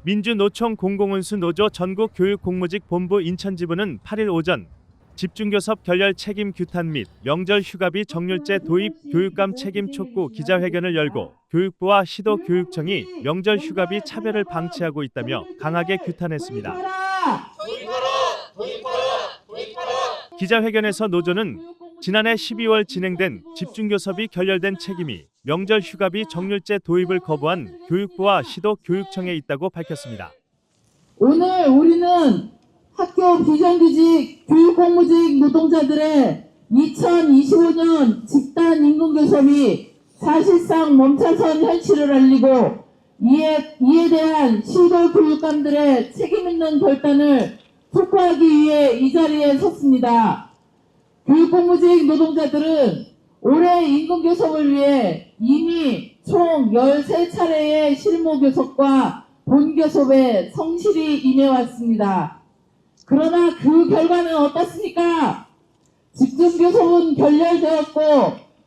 민주노총 공공운수 노조 전국교육공무직본부 인천지부는 8일 오전 집중교섭 결렬 책임 규탄 및 명절 휴가비 정률제 도입 교육감 책임 촉구 기자회견을 열고 교육부와 시도교육청이 명절 휴가비 차별을 방치하고 있다며 강하게 규탄했습니다. 기자회견에서 노조는 지난해 12월 진행된 집중교섭이 결렬된 책임이 명절 휴가비 정률제 도입을 거부한 교육부와 시도교육청에 있다고 밝혔습니다. 오늘 우리는 학교 비정규직 교육공무직 노동자들의 2025년 집단 임금교섭이 사실상 멈춰선 현실을 알리고 이에 대한 시도교육감들의 책임있는 결단을 촉구하기 위해 이 자리에 섰습니다. 교육공무직 노동자들은 올해 임금교섭을 위해 이미 총 13차례의 실무교섭과 본교섭에 성실히 임해왔습니다. 그러나 그 결과는 어떻습니까? 집중교섭은 결렬되었고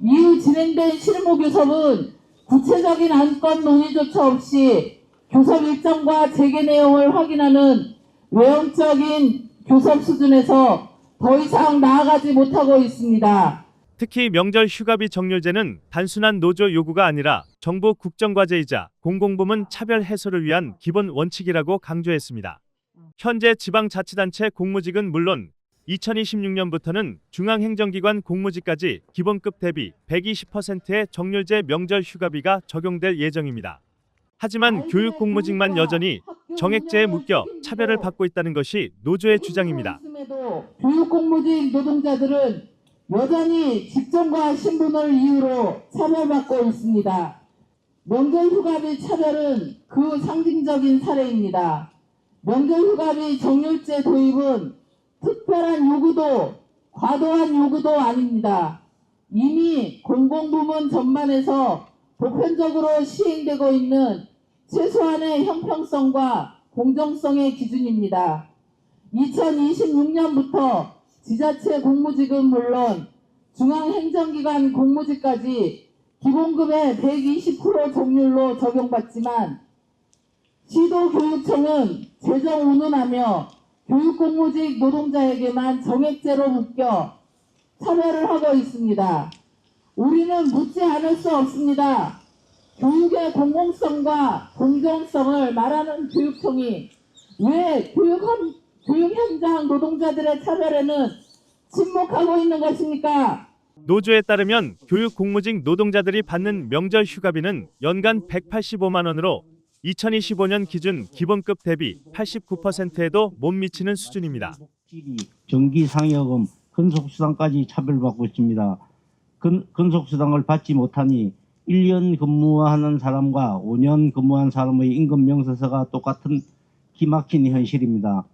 이후 진행된 실무교섭은 구체적인 안건 논의조차 없이 교섭 일정과 재개 내용을 확인하는 외형적인 교섭 수준에서 더 이상 나아가지 못하고 있습니다. 특히 명절 휴가비 정률제는 단순한 노조 요구가 아니라 정부 국정과제이자 공공부문 차별 해소를 위한 기본 원칙이라고 강조했습니다. 현재 지방자치단체 공무직은 물론 2026년부터는 중앙행정기관 공무직까지 기본급 대비 120%의 정률제 명절 휴가비가 적용될 예정입니다. 하지만 교육공무직만 여전히 정액제에 묶여 차별을 받고 있다는 것이 노조의 주장입니다. 교육공무직 노동자들은 여전히 직종과 신분을 이유로 차별받고 있습니다. 명절휴가비 차별은 그 상징적인 사례입니다. 명절휴가비 정률제 도입은 특별한 요구도 과도한 요구도 아닙니다. 이미 공공부문 전반에서 보편적으로 시행되고 있는 최소한의 형평성과 공정성의 기준입니다. 2026년부터 지자체 공무직은 물론 중앙행정기관 공무직까지 기본급의 120% 종률로 적용받지만 시도교육청은 재정 운운하며 교육공무직 노동자에게만 정액제로 묶여 차별을 하고 있습니다. 우리는 묻지 않을 수 없습니다. 교육의 공공성과 공정성을 말하는 교육청이 왜 교육 현장 노동자들의 차별에는 침묵하고 있는 것입니까? 노조에 따르면 교육공무직 노동자들이 받는 명절 휴가비는 연간 185만 원으로 2025년 기준 기본급 대비 89%에도 못 미치는 수준입니다. 정기상여금, 근속수당까지 차별받고 있습니다. 근속수당을 받지 못하니 1년 근무하는 사람과 5년 근무한 사람의 임금 명세서가 똑같은 기막힌 현실입니다.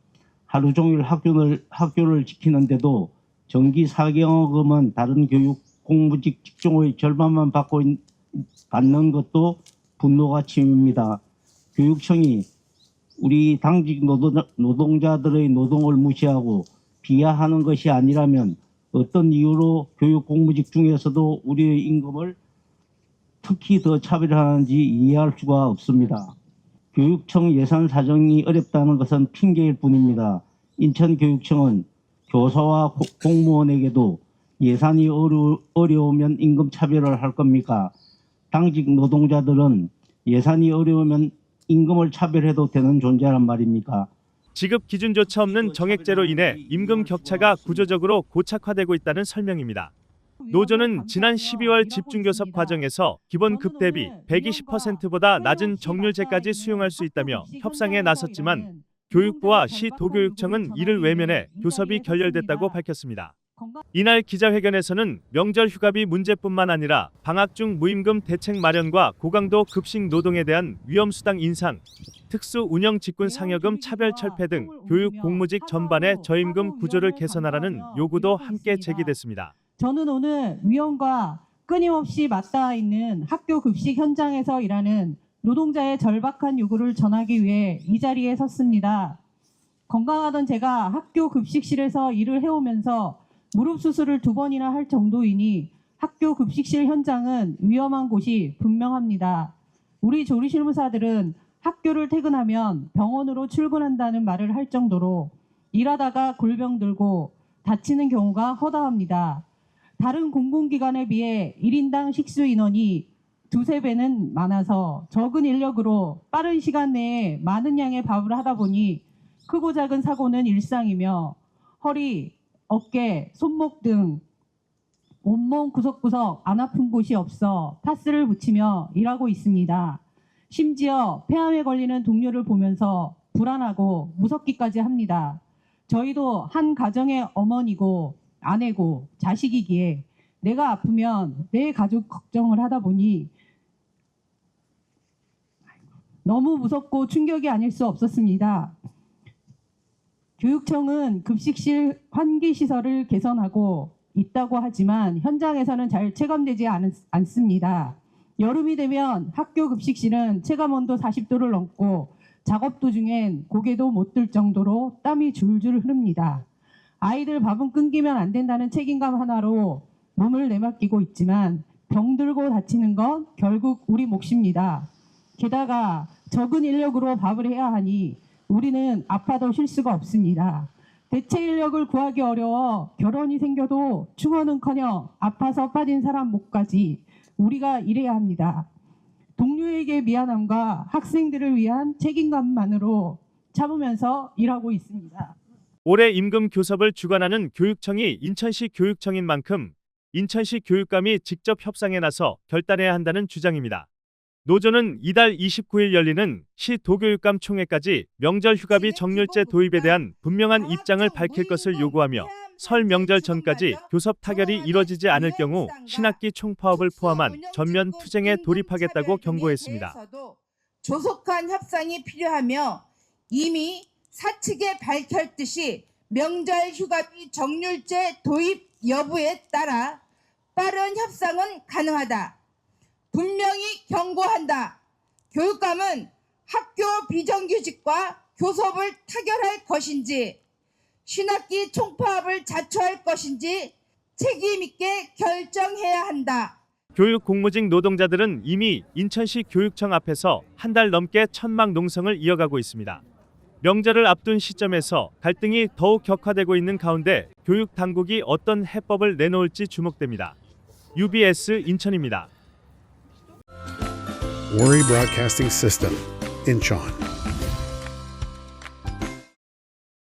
하루 종일 학교를 지키는데도 정기상여금은 다른 교육 공무직 직종의 절반만 받는 것도 분노가 치밉니다. 교육청이 우리 당직 노동자들의 노동을 무시하고 비하하는 것이 아니라면 어떤 이유로 교육 공무직 중에서도 우리의 임금을 특히 더 차별하는지 이해할 수가 없습니다. 교육청 예산 사정이 어렵다는 것은 핑계일 뿐입니다. 인천교육청은 교사와 공무원에게도 예산이 어려우면 임금 차별을 할 겁니까? 당직 노동자들은 예산이 어려우면 임금을 차별해도 되는 존재란 말입니까? 지급 기준조차 없는 정액제로 인해 임금 격차가 구조적으로 고착화되고 있다는 설명입니다. 노조는 지난 12월 집중교섭 과정에서 기본급 대비 120%보다 낮은 정률제까지 수용할 수 있다며 협상에 나섰지만 교육부와 시도교육청은 이를 외면해 교섭이 결렬됐다고 밝혔습니다. 이날 기자회견에서는 명절 휴가비 문제뿐만 아니라 방학 중 무임금 대책 마련과 고강도 급식 노동에 대한 위험수당 인상, 특수 운영 직군 상여금 차별 철폐 등 교육 공무직 전반의 저임금 구조를 개선하라는 요구도 함께 제기됐습니다. 저는 오늘 위원과 끊임없이 맞닿아 있는 학교 급식 현장에서 일하는 노동자의 절박한 요구를 전하기 위해 이 자리에 섰습니다. 건강하던 제가 학교 급식실에서 일을 해오면서 무릎 수술을 2번이나 할 정도이니 학교 급식실 현장은 위험한 곳이 분명합니다. 우리 조리실무사들은 학교를 퇴근하면 병원으로 출근한다는 말을 할 정도로 일하다가 골병 들고 다치는 경우가 허다합니다. 다른 공공기관에 비해 1인당 식수 인원이 두세 배는 많아서 적은 인력으로 빠른 시간 내에 많은 양의 밥을 하다 보니 크고 작은 사고는 일상이며 허리, 어깨, 손목 등 온몸 구석구석 안 아픈 곳이 없어 파스를 붙이며 일하고 있습니다. 심지어 폐암에 걸리는 동료를 보면서 불안하고 무섭기까지 합니다. 저희도 한 가정의 어머니고 아내고 자식이기에 내가 아프면 내 가족 걱정을 하다 보니 너무 무섭고 충격이 아닐 수 없었습니다. 교육청은 급식실 환기시설을 개선하고 있다고 하지만 현장에서는 잘 체감되지 않습니다. 여름이 되면 학교 급식실은 체감온도 40도를 넘고 작업 도중엔 고개도 못 들 정도로 땀이 줄줄 흐릅니다. 아이들 밥은 끊기면 안 된다는 책임감 하나로 몸을 내맡기고 있지만 병들고 다치는 건 결국 우리 몫입니다. 게다가 적은 인력으로 밥을 해야 하니 우리는 아파도 쉴 수가 없습니다. 대체 인력을 구하기 어려워 결혼이 생겨도 충원은커녕 아파서 빠진 사람 목까지 우리가 일해야 합니다. 동료에게 미안함과 학생들을 위한 책임감만으로 참으면서 일하고 있습니다. 올해 임금 교섭을 주관하는 교육청이 인천시 교육청인 만큼 인천시 교육감이 직접 협상에 나서 결단해야 한다는 주장입니다. 노조는 이달 29일 열리는 시 도교육감 총회까지 명절 휴가비 정률제 도입에 대한 분명한 입장을 밝힐 것을 요구하며 설 명절 전까지 교섭 타결이 이뤄지지 않을 경우 신학기 총파업을 포함한 전면 투쟁에 돌입하겠다고 경고했습니다. 조속한 협상이 필요하며 이미 사측에 밝혔듯이 명절 휴가비 정률제 도입 여부에 따라 빠른 협상은 가능하다. 분명히 경고한다. 교육감은 학교 비정규직과 교섭을 타결할 것인지 신학기 총파업을 자초할 것인지 책임 있게 결정해야 한다. 교육 공무직 노동자들은 이미 인천시 교육청 앞에서 한 달 넘게 천막 농성을 이어가고 있습니다. 명절을 앞둔 시점에서 갈등이 더욱 격화되고 있는 가운데 교육 당국이 어떤 해법을 내놓을지 주목됩니다. UBS 인천입니다. Worry Broadcasting System, Incheon.